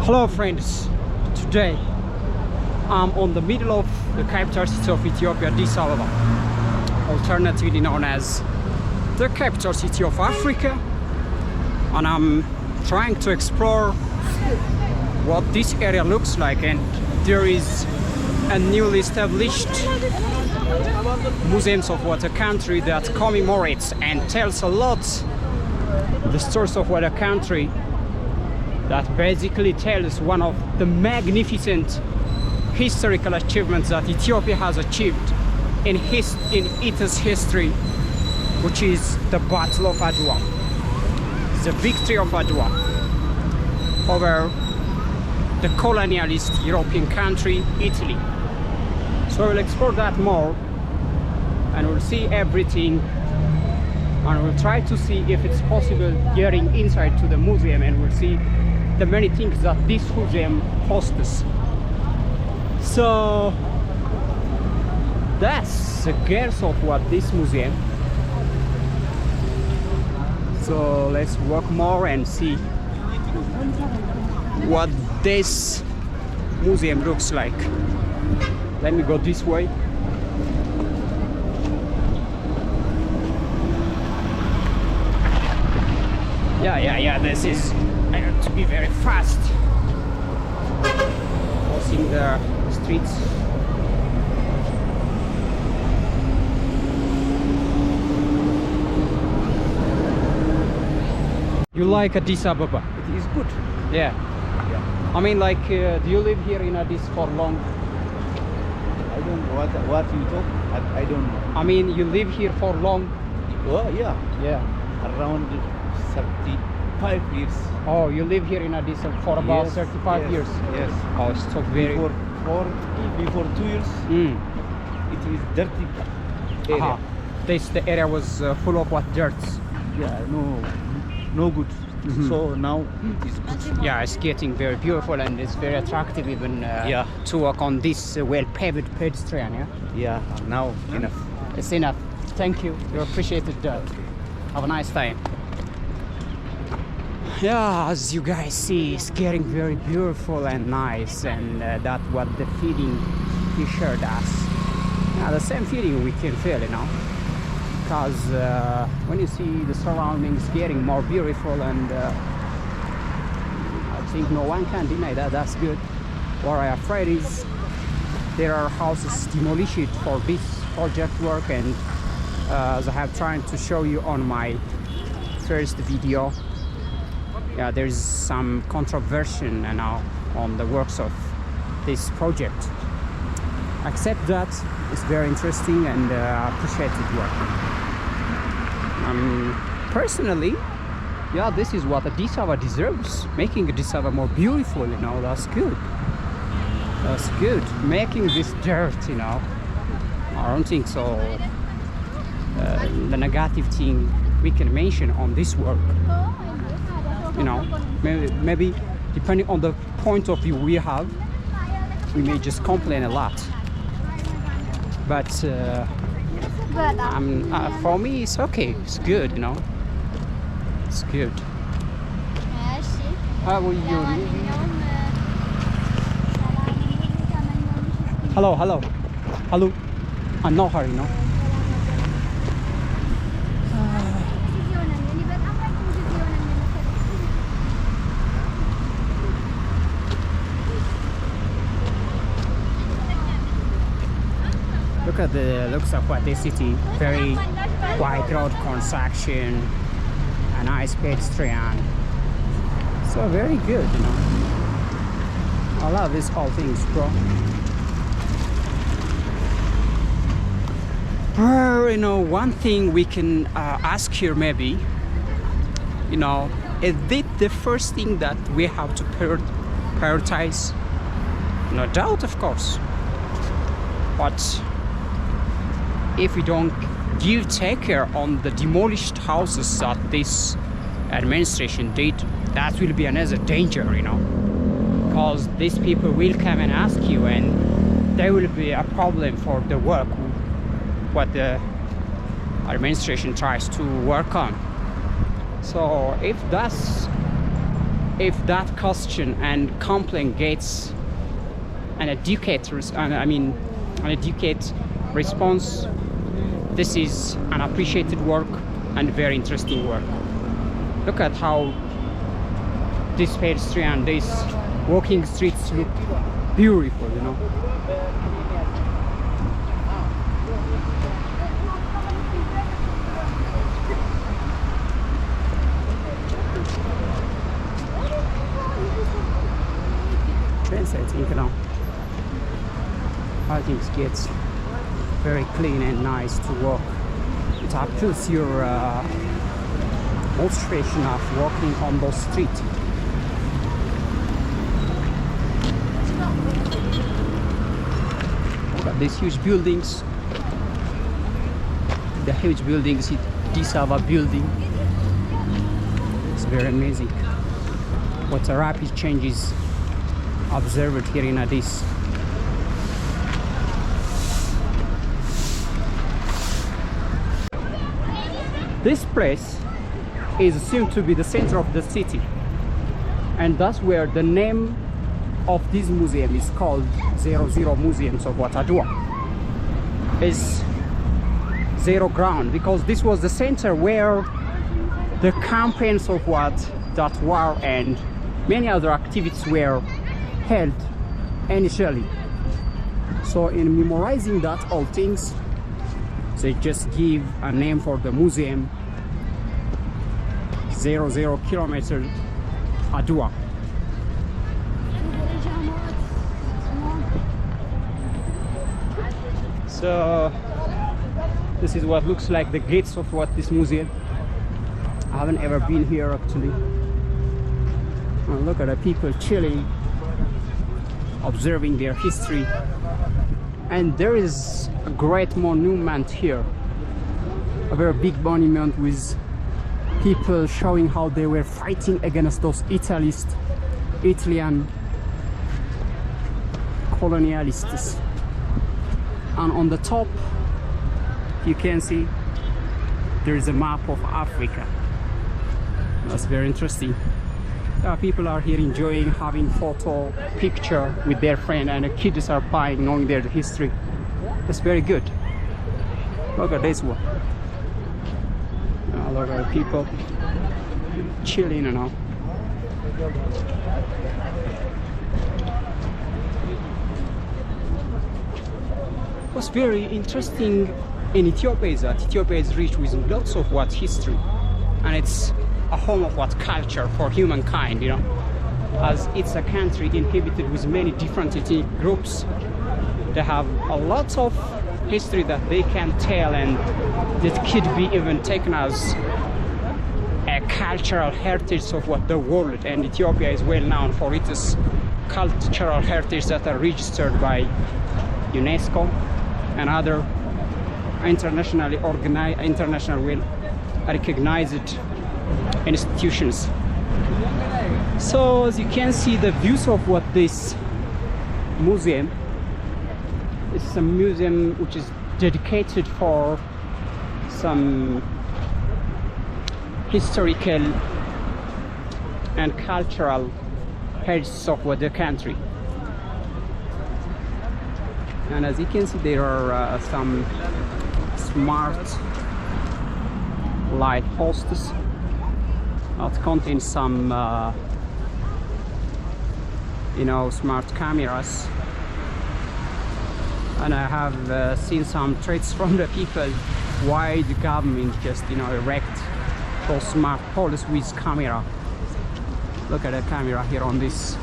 Hello friends, today I'm on the middle of the capital city of Ethiopia, Addis Ababa, alternatively known as the capital city of Africa, and I'm trying to explore what this area looks like. And there is a newly established museums of what a country that commemorates and tells a lot the stories of what a country that basically tells one of the magnificent historical achievements that Ethiopia has achieved in its history, which is the Battle of Adwa, the victory of Adwa over the colonialist European country, Italy. So we'll explore that more and we'll see everything, and we'll try to see if it's possible getting inside to the museum, and we'll see the many things that this museum hosts. So that's the girls of what this museum. So let's walk more and see what this museum looks like. Let me go this way. Yeah, this is, I have to be very fast crossing the streets. You like Addis Ababa? It is good. Yeah. I mean, like, do you live here in Addis for long? I don't know what you talk. I don't know. I mean, you live here for long? Oh yeah, Yeah. around 35 years. Oh, you live here in Addis for about Yes, 35 yes, years? Yes. Oh, it's so very... Before 2 years, it is dirty area. The area was full of what? Dirt? Yeah, no good. So now it is good. Yeah, it's getting very beautiful and it's very attractive even to walk on this well-paved pedestrian, yeah? Yeah, now enough. It's enough. Thank you. You appreciated that. Have a nice time. Yeah, as you guys see, it's getting very beautiful and nice, and that's what the feeling he shared us. Yeah, the same feeling we can feel, you know, because when you see the surroundings getting more beautiful, and I think no one can deny that. That's good. What I'm afraid is there are houses demolished for this project work, and as I have tried to show you on my first video, yeah, there's some controversy now on the works of this project. Except that it's very interesting and appreciated work. Personally, yeah, this is what Addis Ababa deserves. Making Addis Ababa more beautiful, you know, that's good. That's good. Making this dirt, you know, I don't think so. The negative thing we can mention on this work, you know, maybe depending on the point of view we have, we may just complain a lot. But for me, it's okay. It's good, you know. It's good. How are you? Hello. I'm not hurry, no. Look at the looks of what this city. Very wide road construction, a nice pedestrian. So very good, you know. I love these whole things, bro. You know, one thing we can ask here, maybe, you know, is it the first thing that we have to prioritize? No doubt, of course. But if we don't take care on the demolished houses that this administration did, that will be another danger, you know, because these people will come and ask you, and there will be a problem for the work what the administration tries to work on. So if that's if that question and complaint gets an educate response, this is an appreciated work and very interesting work. Look at how this pedestrian and these walking streets look beautiful, you know. I think it gets very clean and nice to walk. It appeals your motivation of walking on those streets. Look at these huge buildings. The huge buildings, Addis Ababa building. It's very amazing. What a rapid changes observed here in Addis. This place is assumed to be the center of the city, and that's where the name of this museum is called 00 Museums of Adwa. Is zero ground, because this was the center where the campaigns of that war and many other activities were held initially. So in memorizing that all things, they just give a name for the museum, 00 kilometer Adwa. So this is what looks like the gates of this museum. I haven't ever been here actually. Oh, look at the people chilling, observing their history. And there is a great monument here, a very big monument with people showing how they were fighting against those Italian colonialists. And on the top you can see there is a map of Africa. That's very interesting. People are here enjoying having photo picture with their friend, and the kids are buying, knowing their history. That's very good. Look at this one. Look at the people chilling and all. What's very interesting in Ethiopia is that Ethiopia is rich with lots of history, and it's a home of culture for humankind, you know, as it's a country inhabited with many different ethnic groups. They have a lot of history that they can tell, and that could be even taken as a cultural heritage of the world. And Ethiopia is well known for its cultural heritage that are registered by UNESCO and other internationally organized, internationally recognized institutions. So as you can see, the views of this museum is a museum which is dedicated for some historical and cultural heritage of the country. And as you can see, there are some smart light posts that contain some smart cameras. And I have seen some threats from the people why the government just erect those smart poles with camera. Look at the camera here on this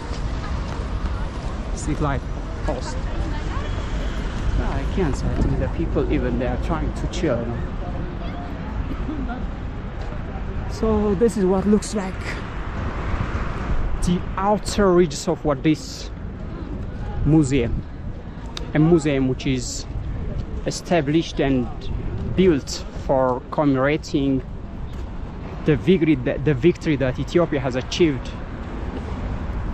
street light post. I can't say. I think the people even they are trying to chill, you know? So this is what looks like the outer ridges of this museum. A museum which is established and built for commemorating the victory that Ethiopia has achieved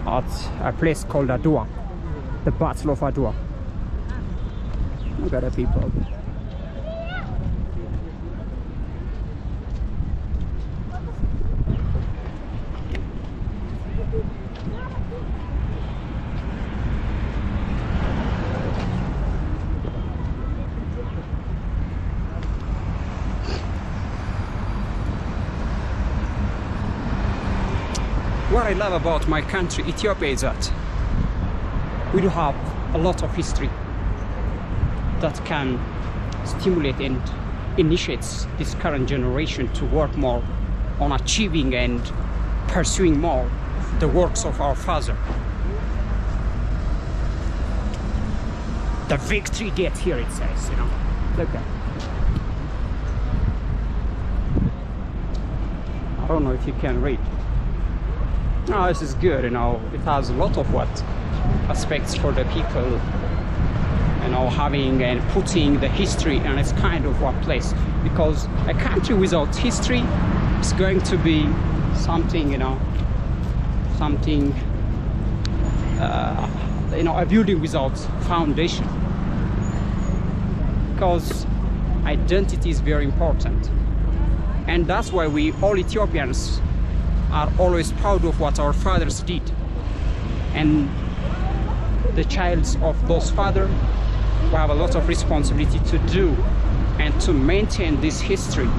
at a place called Adwa, the Battle of Adwa. Look at the people. I love about my country, Ethiopia, is that we do have a lot of history that can stimulate and initiates this current generation to work more on achieving and pursuing more the works of our father. The victory gate here, it says, you know. Look at. I don't know if you can read. No, this is good, you know. It has a lot of what aspects for the people, you know, having and putting the history in its kind of one place. Because a country without history is going to be something, you know, something, you know, a building without foundation. Because identity is very important. And that's why we all Ethiopians are always proud of what our fathers did. And the childs of those fathers who have a lot of responsibility to do and to maintain this history.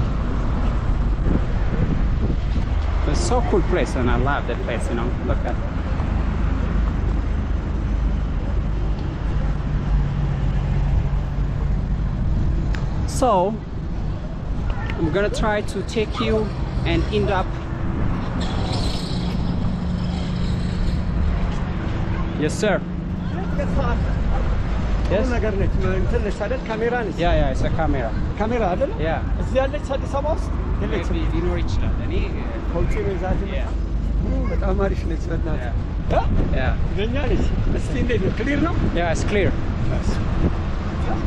It's so cool place, and I love that place, you know. Look at it. So I'm gonna try to take you and end up. Yes, sir. Yes. Yeah, it's a camera. Yeah. ሊኖር ይችላል። እኔ Yeah, it's clear.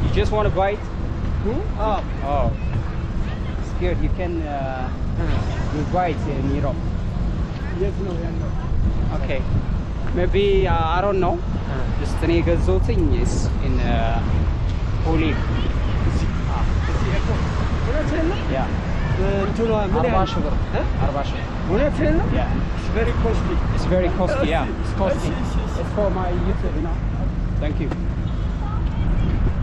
You just want to bite? Oh. It's good. You can you bite in Europe. Okay. Maybe I don't know. Just the thing is in Olive. Yeah. Yeah. It's very costly. It's very costly, yeah. It's costly. It's for my YouTube, you know. Thank you.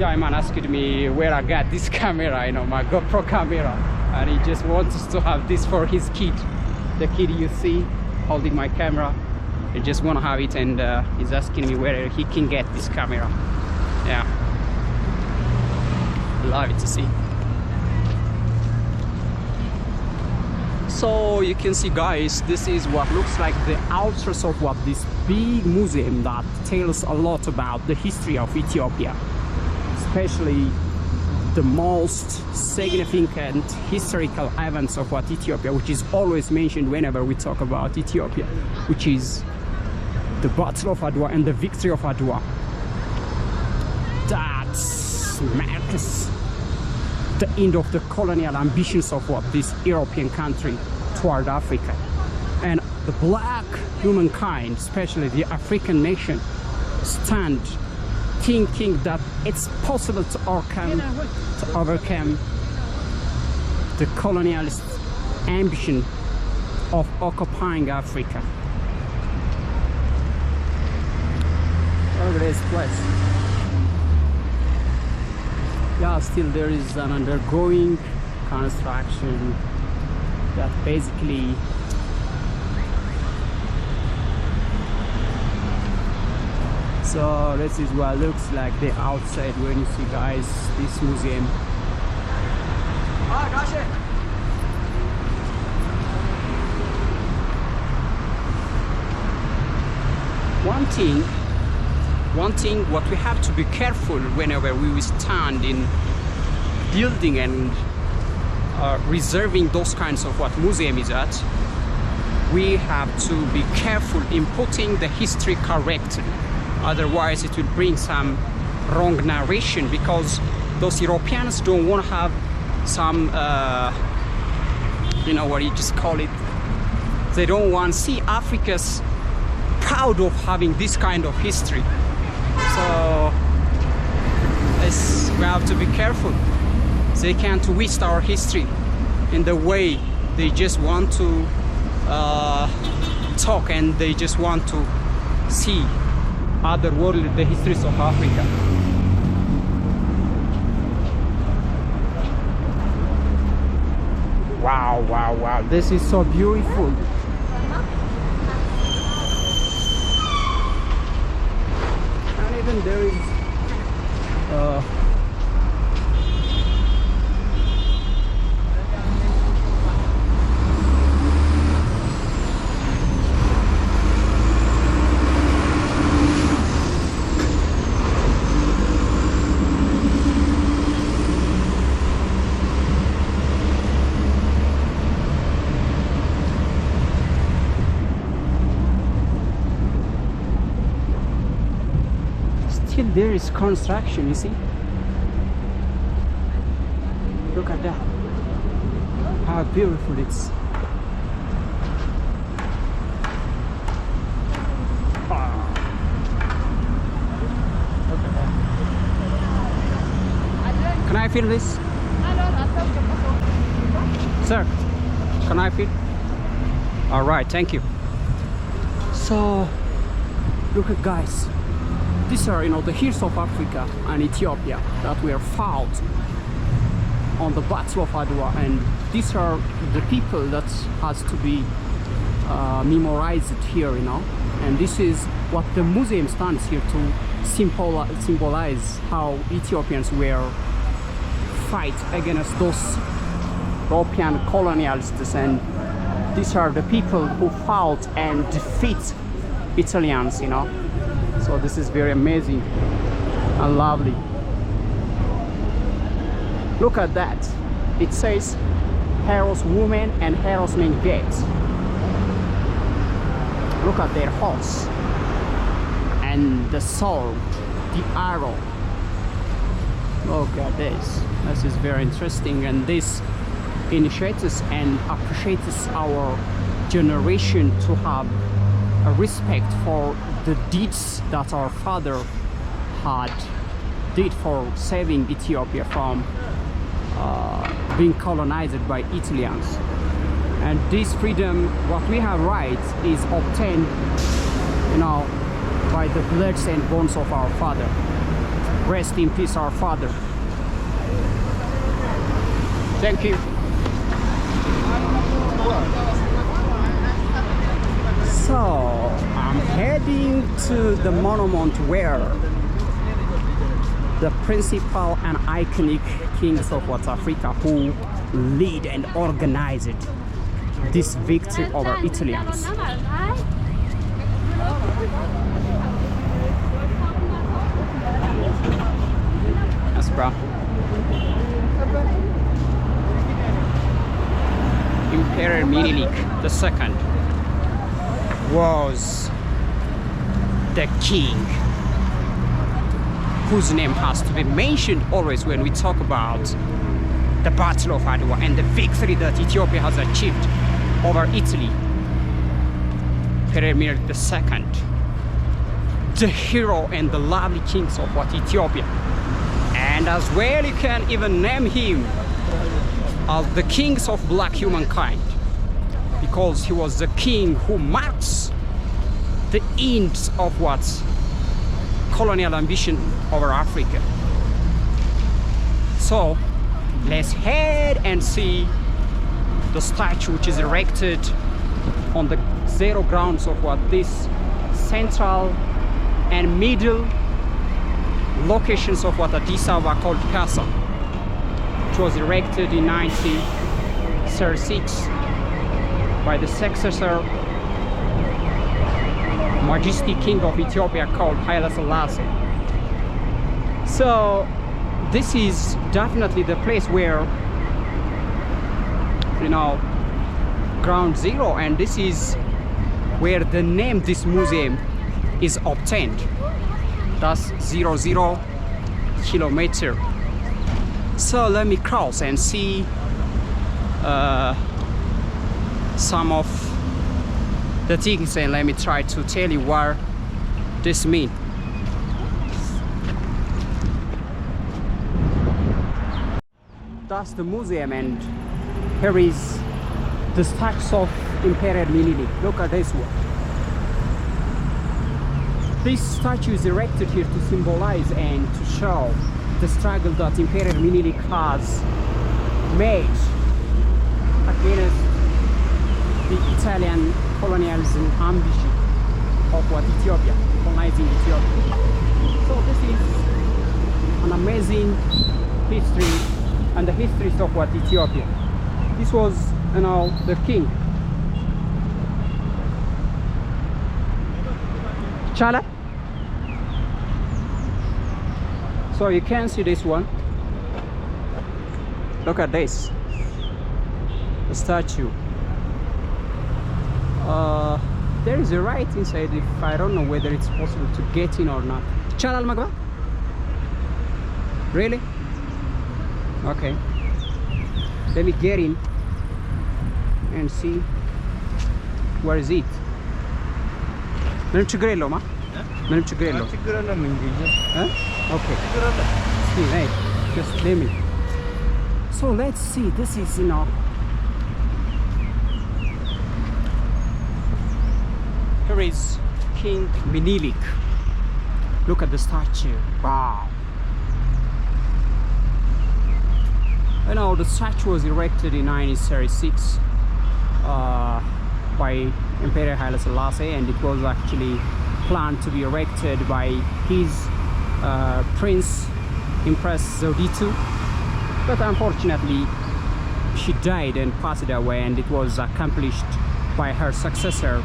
Yeah, a man asked me where I got this camera, you know, my GoPro camera. And he just wants to have this for his kid. The kid you see holding my camera. He just want to have it, and he's asking me where he can get this camera. Yeah. Love it to see. So you can see, guys, this is what looks like the outskirts of what this big museum that tells a lot about the history of Ethiopia, especially the most significant historical events of what Ethiopia, which is always mentioned whenever we talk about Ethiopia, which is the Battle of Adwa and the victory of Adwa. That marks the end of the colonial ambitions of what this European country toward Africa. And the black humankind, especially the African nation, stand thinking that it's possible to overcome the colonialist ambition of occupying Africa. Look at this place. Yeah, still there is an undergoing construction that basically so this is what looks like the outside when you see, guys, this museum. One thing what we have to be careful whenever we stand in building and reserving those kinds of what museum is at, we have to be careful in putting the history correctly. Otherwise it will bring some wrong narration, because those Europeans don't want to have some you know what you just call it, they don't want to see Africa's proud of having this kind of history. So we have to be careful. They can't twist our history in the way they just want to talk, and they just want to see otherworldly the histories of Africa. Wow, this is so beautiful. even there is there is construction, you see. Look at that, how beautiful it's. Look at that. Can I film this? Sir, can I film? All right, thank you. So look at, guys, these are, the hills of Africa and Ethiopia that were fought on the Battle of Adwa, and these are the people that has to be memorized here, and this is what the museum stands here to symbolize how Ethiopians were fight against those European colonialists, and these are the people who fought and defeat Italians, So this is very amazing and lovely. Look at that. It says Heroes Women and Heroes Men Gate. Look at their horse and the sword, the arrow. Look at this. This is very interesting, and this initiates and appreciates our generation to have a respect for the deeds that our father had did for saving Ethiopia from being colonized by Italians. And this freedom, what we have rights, is obtained, by the blood and bones of our father. Rest in peace, our father. Thank you. So I'm heading to the monument where the principal and iconic kings of West Africa who lead and organized this victory over Italians. That's bro. Emperor Menelik II was the king whose name has to be mentioned always when we talk about the Battle of Adwa and the victory that Ethiopia has achieved over Italy. Emperor Menelik II, the hero and the lovely kings of Ethiopia. And as well, you can even name him as the kings of black humankind, because he was the king who marks the end of colonial ambition over Africa. So let's head and see the statue which is erected on the zero grounds of this central and middle locations of Addis Ababa called Casa. It was erected in 1936 by the successor majestic king of Ethiopia called Haile Selassie. So this is definitely the place where, ground zero, and this is where the name this museum is obtained. That's 00 kilometer. So let me cross and see some of the things, and let me try to tell you what this means. That's the museum, and here is the statue of Emperor Menelik. Look at this one. This statue is erected here to symbolize and to show the struggle that Emperor Menelik has made against the Italian colonialism ambition of Ethiopia, colonizing Ethiopia. So this is an amazing history and the histories of what Ethiopia. This was, you know, the king. Chala. So you can see this one. Look at this. The statue. There is a right inside. If I don't know whether it's possible to get in or not. Chala Magba? Really? Okay. Let me get in and see. Where is it? ምንም ችግር የለውም ምንም ችግር የለውም okay see hey just let me so let's see this is you know here is King Menelik. Look at the statue. Wow. You know, the statue was erected in 1936 by Emperor Haile Selassie, and it was actually planned to be erected by his Prince Empress Zewditu, but unfortunately she died and passed away, and it was accomplished by her successor,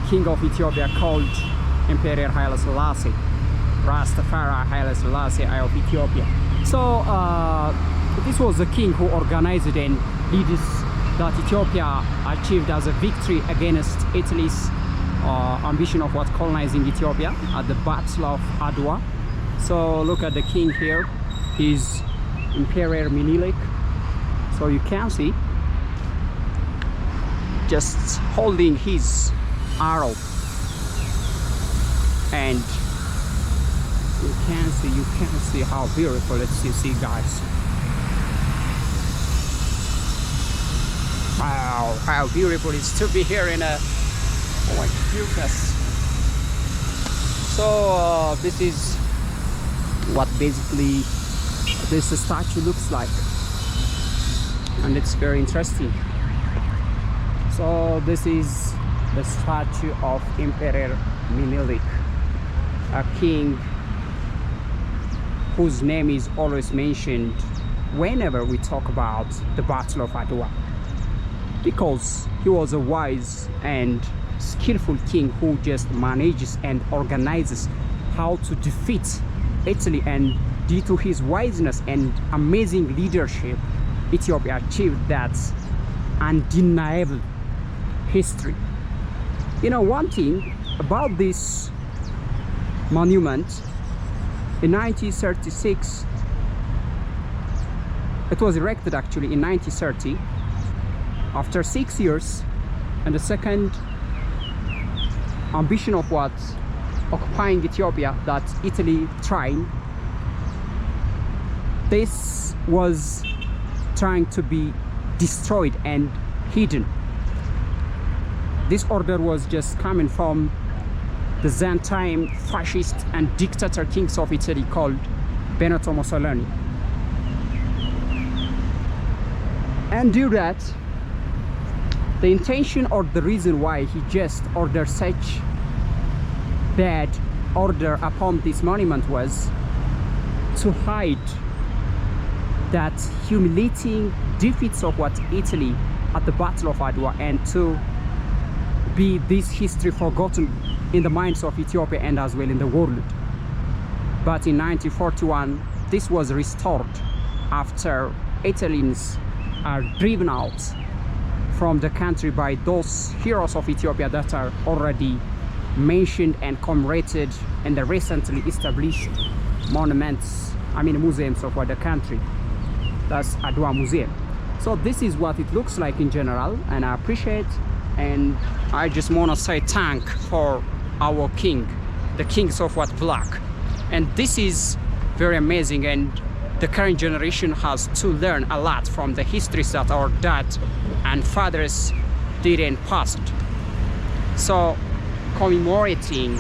King of Ethiopia, called Emperor Haile Selassie, Rastafari Haile Selassie I of Ethiopia. So this was the king who organized and leads that Ethiopia achieved as a victory against Italy's ambition of what colonizing Ethiopia at the Battle of Adwa. So look at the king here. He's Emperor Menelik. So you can see just holding his arrow, and you can see how beautiful it is. You see, guys. Wow, how beautiful it is to be here in a oh my goodness. So this is what basically this statue looks like, and it's very interesting. So this is the statue of Emperor Menelik, a king whose name is always mentioned whenever we talk about the Battle of Adwa, because he was a wise and skillful king who just manages and organizes how to defeat Italy, and due to his wiseness and amazing leadership, Ethiopia achieved that undeniable history. You know, one thing about this monument, in 1936, it was erected actually in 1930 after 6 years, and the second ambition of what occupying Ethiopia that Italy tried, this was trying to be destroyed and hidden. This order was just coming from the then time fascist and dictator kings of Italy called Benito Mussolini. And due that, the intention or the reason why he just ordered such bad order upon this monument was to hide that humiliating defeats of what Italy at the Battle of Adwa, and to be this history forgotten in the minds of Ethiopia and as well in the world. But in 1941, this was restored after Italians are driven out from the country by those heroes of Ethiopia that are already mentioned and commemorated in the recently established monuments, museums of the country. That's Adwa Museum. So this is what it looks like in general, and I appreciate, and I just want to say thank for our king, the kings of what black. And this is very amazing, and the current generation has to learn a lot from the histories that our dad and fathers did in past. So commemorating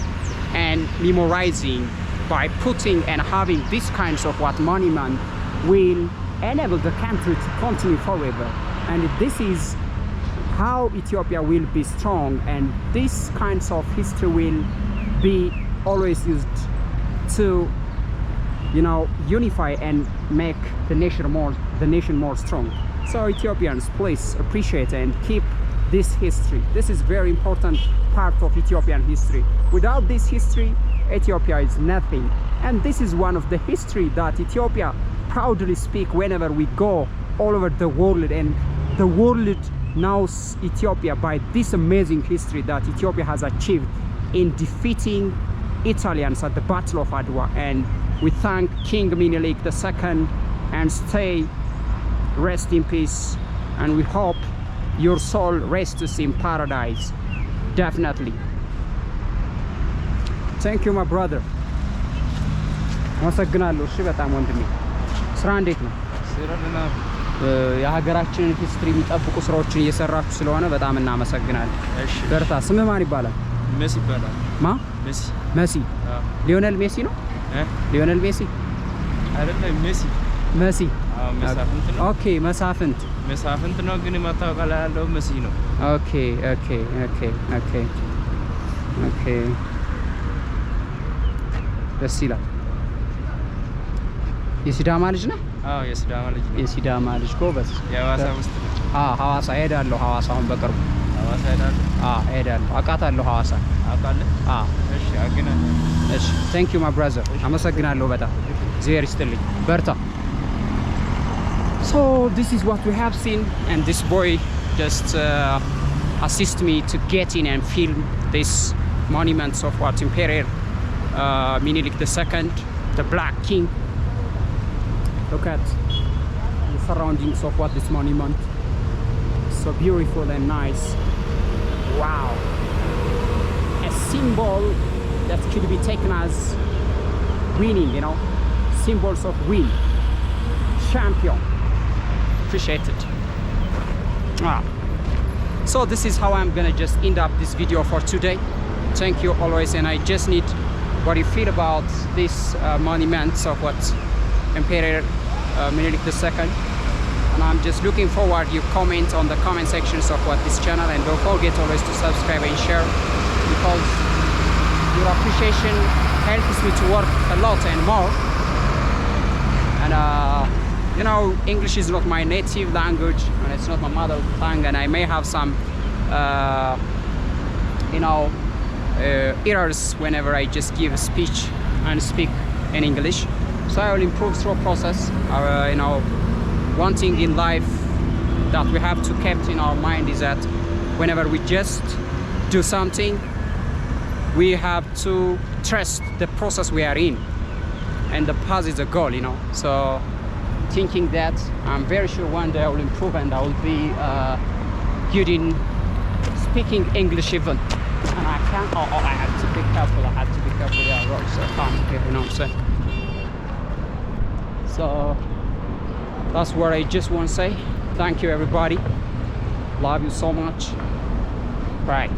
and memorizing by putting and having these kinds of what monument will enable the country to continue forever, and this is how Ethiopia will be strong, and these kinds of history will be always used to, you know, unify and make the nation more strong. So Ethiopians, please appreciate and keep this history. This is very important part of Ethiopian history. Without this history, Ethiopia is nothing. And this is one of the history that Ethiopia proudly speak whenever we go all over the world, and the world knows Ethiopia by this amazing history that Ethiopia has achieved in defeating Italians at the Battle of Adwa. And we thank King Menelik II and stay, rest in peace, and we hope your soul rests in paradise. Definitely. Thank you my brother. አመሰግናለሁ። እሺ በጣም ወንድሜ። ስራ እንዴት ነው? የሀገራችንን ሂስትሪ የሚጠብቁ ስራዎችን እየሰራችሁ ስለሆነ በጣም እናመሰግናለን። እሺ በርታ። ስምህ ማን ይባላል? መሲ ይባላል። ማ? መሲ። መሲ። ሊዮኔል ሜሲ ነው? ሊዮኔል ሜሲ አይደለም፣ ሜሲ። መሲ። መሳፍንት ነው። ኦኬ መሳፍንት። መሳፍንት ነው ግን መታወቂያ ያለው መሲ ነው። ኦኬ ኦኬ ኦኬ ኦኬ ኦኬ። ደስ ይላል። የሲዳማ ልጅ ነህ? አዎ የሲዳማ ልጅ ነኝ። የሲዳማ ልጅ ጎበዝ። የሐዋሳ ውስጥ ነው። ሐዋሳ ሄዳለሁ። ሐዋሳ አሁን በቅርቡ ሐዋሳ ሄዳለሁ። ሄዳለሁ። አውቃታለሁ ሐዋሳ። አውቃለህ? እሺ አግናለሁ። እሺ thank you my brother። አመሰግናለሁ በጣም። እግዚአብሔር ይስጥልኝ። በርታ። So this is what we have seen, and this boy just assist me to get in and film these monuments of what Emperor Menelik II, the Black King. Look at the surroundings of what this monument. So beautiful and nice. Wow. A symbol that could be taken as winning, you know, symbols of win, champion. Appreciate it. So this is how I'm gonna just end up this video for today. Thank you always, and I just need what you feel about this monuments of what Emperor Menelik II, and I'm just looking forward you comment on the comment sections of what this channel, and don't forget always to subscribe and share, because your appreciation helps me to work a lot and more. And you know, English is not my native language and it's not my mother tongue, and I may have some you know, errors whenever I just give a speech and speak in English. So I will improve through process. You know, one thing in life that we have to keep in our mind is that whenever we just do something, we have to trust the process we are in, and the path is a goal, you know. So thinking that, I'm very sure one day I will improve and I will be good in speaking English even. And I can't, I have to be careful, yeah, right, so I can't, you know what I'm saying? So that's what I just want to say. Thank you everybody. Love you so much. Bye.